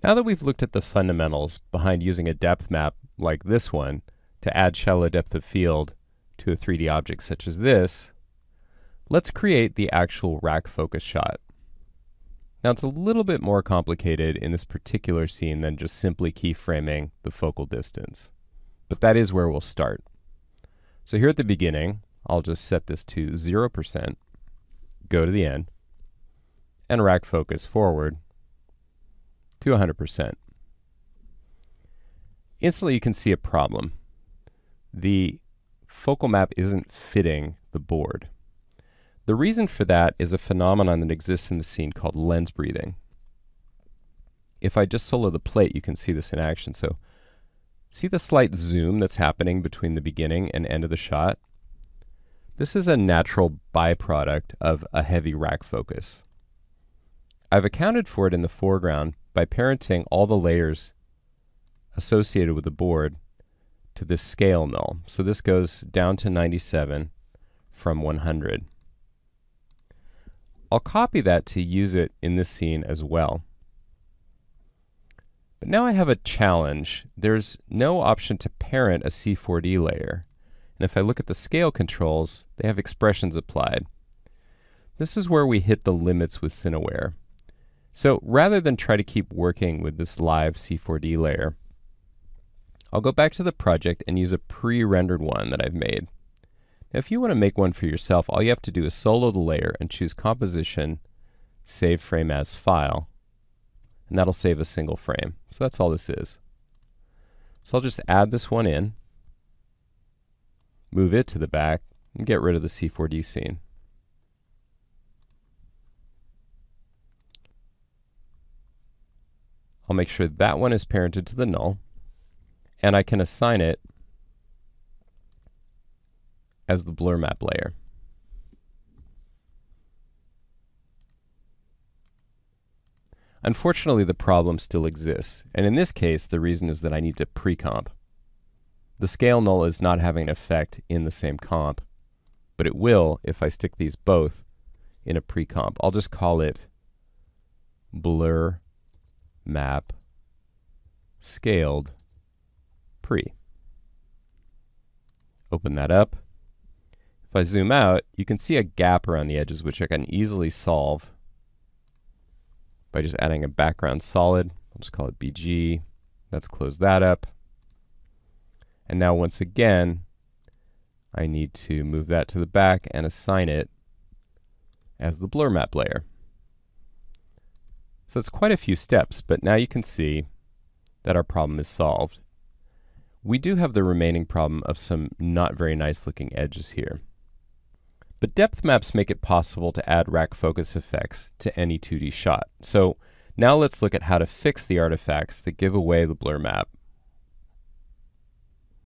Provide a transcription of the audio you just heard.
Now that we've looked at the fundamentals behind using a depth map like this one to add shallow depth of field to a 3D object such as this, let's create the actual rack focus shot. Now it's a little bit more complicated in this particular scene than just simply keyframing the focal distance, but that is where we'll start. So here at the beginning, I'll just set this to 0%, go to the end, and rack focus forward to 100%. Instantly you can see a problem. The focal map isn't fitting the board. The reason for that is a phenomenon that exists in the scene called lens breathing. If I just solo the plate, you can see this in action. So see the slight zoom that's happening between the beginning and end of the shot? This is a natural byproduct of a heavy rack focus. I've accounted for it in the foreground by parenting all the layers associated with the board to this scale null. So this goes down to 97 from 100. I'll copy that to use it in this scene as well. But now I have a challenge. There's no option to parent a C4D layer. And if I look at the scale controls, they have expressions applied. This is where we hit the limits with Cineware. So rather than try to keep working with this live C4D layer, I'll go back to the project and use a pre-rendered one that I've made. Now, if you want to make one for yourself, all you have to do is solo the layer and choose Composition, Save Frame As File, and that'll save a single frame. So that's all this is. So I'll just add this one in, move it to the back, and get rid of the C4D scene. I'll make sure that one is parented to the null, and I can assign it as the blur map layer. Unfortunately, the problem still exists, and in this case, the reason is that I need to pre-comp. The scale null is not having an effect in the same comp, but it will if I stick these both in a pre-comp. I'll just call it blur map scaled pre. Open that up. If I zoom out, you can see a gap around the edges, which I can easily solve by just adding a background solid. I'll just call it BG. Let's close that up. And now once again, I need to move that to the back and assign it as the blur map layer. So it's quite a few steps, but now you can see that our problem is solved. We do have the remaining problem of some not very nice looking edges here. But depth maps make it possible to add rack focus effects to any 2D shot. So now let's look at how to fix the artifacts that give away the blur map